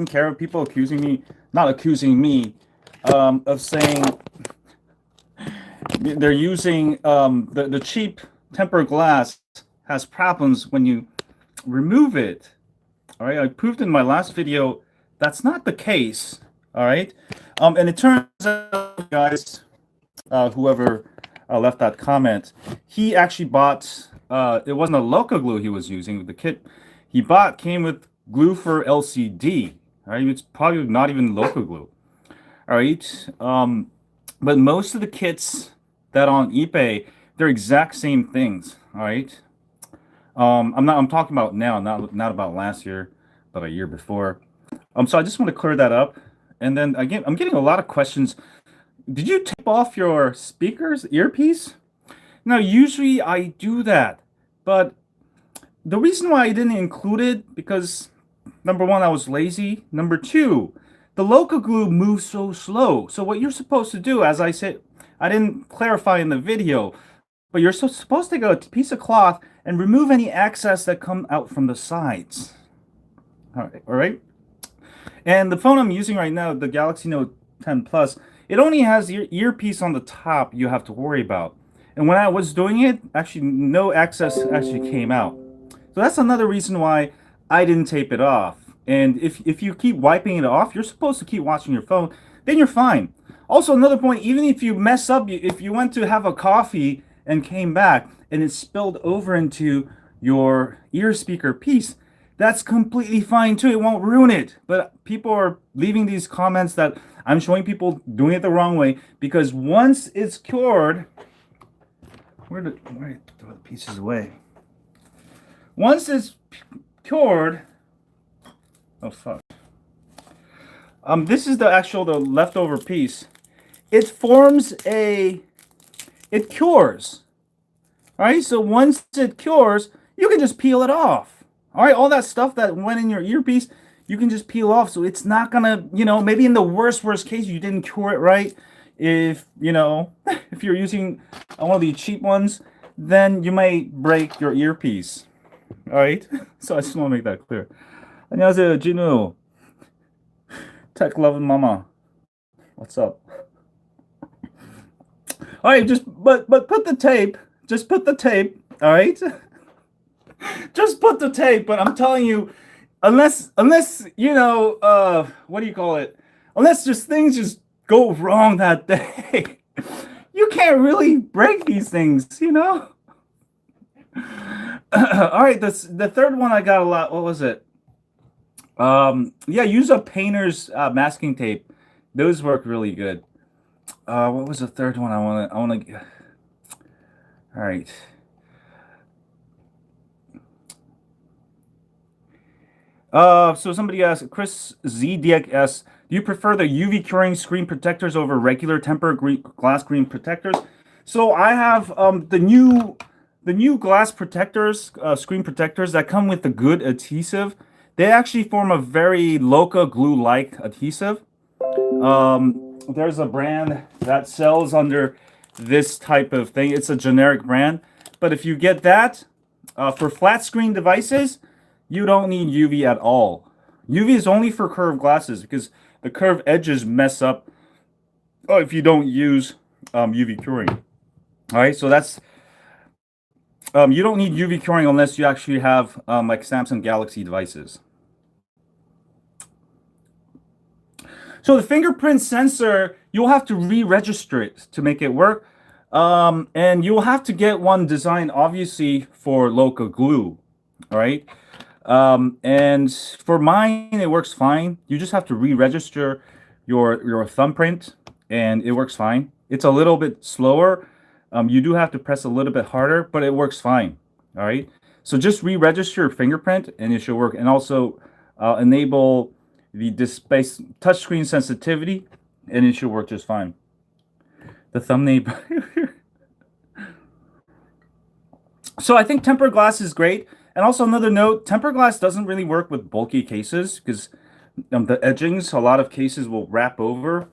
care of people accusing me, not accusing me, of saying they're using the cheap tempered glass has problems when you remove it. All right, I proved in my last video that's not the case. All right, and it turns out, guys, whoever left that comment, he actually bought. It wasn't a Loca glue he was using. The kit he bought came with glue for LCD. All right, it's probably not even Loca glue. All right, but most of the kits that are on eBay, they're exact same things. All right, I'm talking about now, not about last year, but a year before. So I just want to clear that up. And then again, I'm getting a lot of questions. Did you tape off your speakers earpiece? Now, usually I do that, but the reason why I didn't include it because number one, I was lazy. Number two, the local glue moves so slow. So what you're supposed to do, as I said, I didn't clarify in the video, but you're supposed to take a piece of cloth and remove any excess that come out from the sides. All right. And the phone I'm using right now, the Galaxy Note 10 Plus, it only has your earpiece on the top you have to worry about. And when I was doing it, actually no excess actually came out. So that's another reason why I didn't tape it off. And if you keep wiping it off, you're supposed to keep watching your phone, then you're fine. Also, another point, even if you mess up, if you went to have a coffee and came back and it spilled over into your ear speaker piece, that's completely fine too. It won't ruin it. But people are leaving these comments that I'm showing people doing it the wrong way because once it's cured, where did I throw the pieces away? Once it's cured, oh fuck. This is the leftover piece. It forms it cures. All right, so once it cures, you can just peel it off. All right, all that stuff that went in your earpiece, you can just peel off. So it's not gonna, maybe in the worst case, you didn't cure it right. If, if you're using one of the cheap ones, then you may break your earpiece. All right, so I just want to make that clear. 안녕하세요, 진우. Tech loving mama. What's up? All right, but put the tape. Just put the tape. All right. Just put the tape. But I'm telling you, unless what do you call it? Unless just things just go wrong that day, you can't really break these things. All right, the third one I got a lot. What was it? Yeah, use a painter's masking tape. Those work really good. What was the third one? I want to. All right. So somebody asked, Chris ZDX, do you prefer the UV curing screen protectors over regular tempered glass screen protectors? So I have the new glass protectors, screen protectors that come with the good adhesive. They actually form a very Loca glue-like adhesive. There's a brand that sells under this type of thing. It's a generic brand. But if you get that, for flat screen devices, you don't need UV at all. UV is only for curved glasses because the curved edges mess up if you don't use UV curing. All right, so that's you don't need UV curing unless you actually have like Samsung Galaxy devices. So the fingerprint sensor, you'll have to re-register it to make it work. And you'll have to get one designed, obviously, for Loca glue. All right. And for mine, it works fine. You just have to re-register your thumbprint, and it works fine. It's a little bit slower. You do have to press a little bit harder, but it works fine. All right. So just re-register your fingerprint, and it should work. And also enable the display touchscreen sensitivity, and it should work just fine. The thumbnail. So I think tempered glass is great. And also another note, tempered glass doesn't really work with bulky cases because the edgings, a lot of cases will wrap over.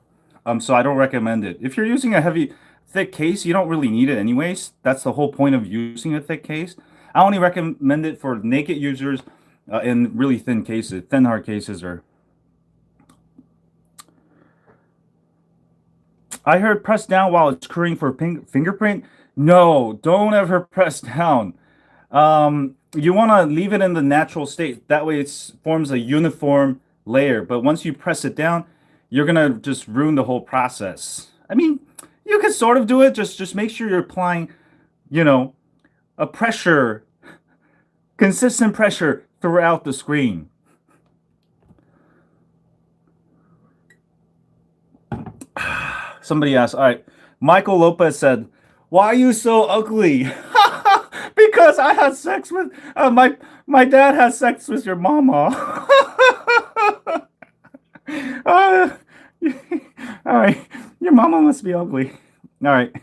So I don't recommend it. If you're using a thick case, you don't really need it anyways. That's the whole point of using a thick case. I only recommend it for naked users in really thin cases, thin hard cases, or I heard press down while it's curring for fingerprint. No, don't ever press down. You want to leave it in the natural state. That way it forms a uniform layer. But once you press it down, you're gonna just ruin the whole process. I mean, you can sort of do it. Just make sure you're applying, you know, a pressure, consistent pressure throughout the screen. Somebody asked, all right, Michael Lopez said, why are you so ugly? Because I had sex with my dad has sex with your mama. uh, all right, your mama must be ugly. All right.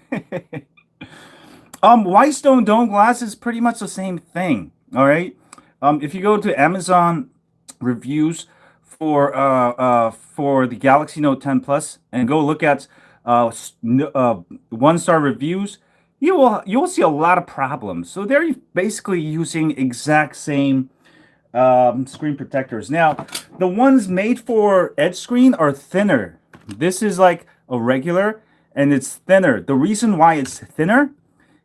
Whitestone dome glass is pretty much the same thing. All right. If you go to Amazon reviews for the Galaxy Note 10 Plus and go look at 1-star reviews, you will see a lot of problems. So they're basically using exact same screen protectors. Now, the ones made for edge screen are thinner. This is like a regular, and it's thinner. The reason why it's thinner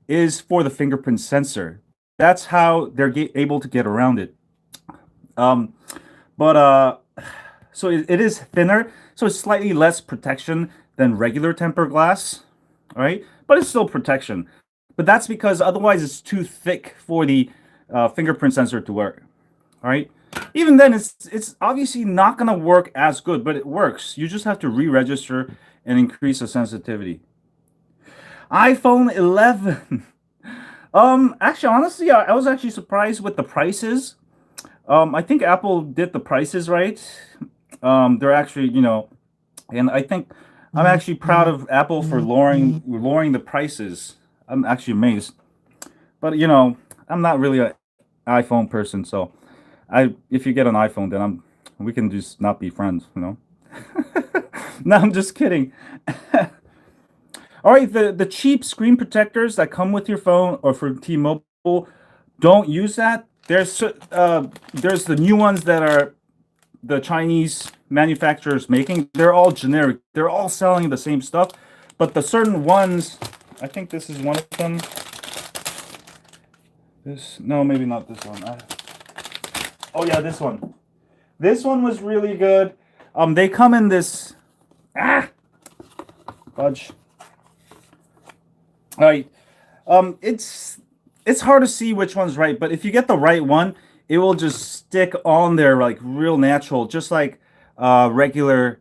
is for the fingerprint sensor. That's how they're able to get around it. So it is thinner, so it's slightly less protection than regular tempered glass, all right? But it's still protection. But that's because otherwise it's too thick for the fingerprint sensor to work, all right? Even then, it's obviously not going to work as good, but it works. You just have to re-register and increase the sensitivity. iPhone 11. Actually, honestly, I was actually surprised with the prices. I think Apple did the prices right. They're actually, and I think I'm actually proud of Apple for lowering the prices. I'm actually amazed. But I'm not really an iPhone person, so if you get an iPhone, then we can just not be friends, No, I'm just kidding. All right, the cheap screen protectors that come with your phone or for T-Mobile, don't use that. There's the new ones that are the Chinese manufacturers making. They're all generic. They're all selling the same stuff, but the certain ones, I think this is one of them. No, maybe not this one. Oh yeah, this one. This one was really good. They come in this. Fudge. All right. It's hard to see which one's right, but if you get the right one, it will just stick on there like real natural, just like regular,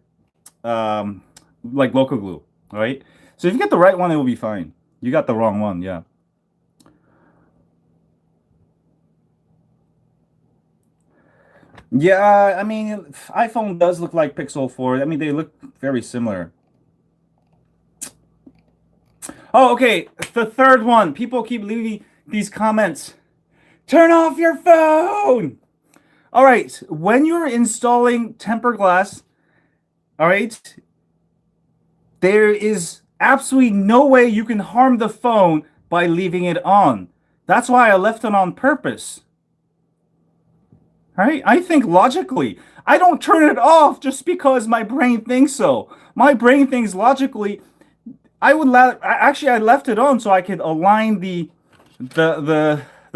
like local glue. All right. So if you get the right one, it will be fine. You got the wrong one, yeah. Yeah, I mean, iPhone does look like Pixel 4. I mean, they look very similar. Oh, okay. The third one. People keep leaving these comments. Turn off your phone. All right. When you're installing tempered glass, all right, there is absolutely no way you can harm the phone by leaving it on. That's why I left it on purpose. All right? I think logically. I don't turn it off just because my brain thinks so. My brain thinks logically. I left it on so I could align the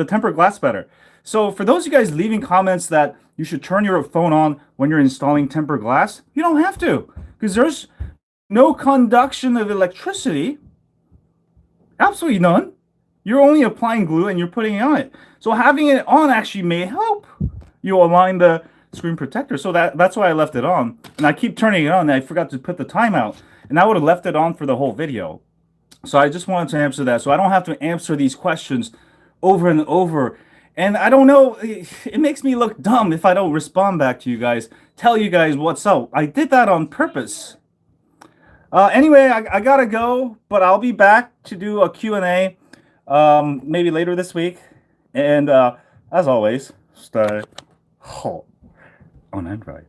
tempered glass better. So for those of you guys leaving comments that you should turn your phone on when you're installing tempered glass, you don't have to, because there's no conduction of electricity. Absolutely none. You're only applying glue and you're putting it on it. So having it on actually may help you align the screen protector. So that's why I left it on. And I keep turning it on, and I forgot to put the timeout. And I would have left it on for the whole video. So I just wanted to answer that. So I don't have to answer these questions over and over. And I don't know, it makes me look dumb if I don't respond back to you guys, tell you guys what's up. I did that on purpose. Anyway, I gotta go, but I'll be back to do a Q&A maybe later this week. And as always, stay hot on Android.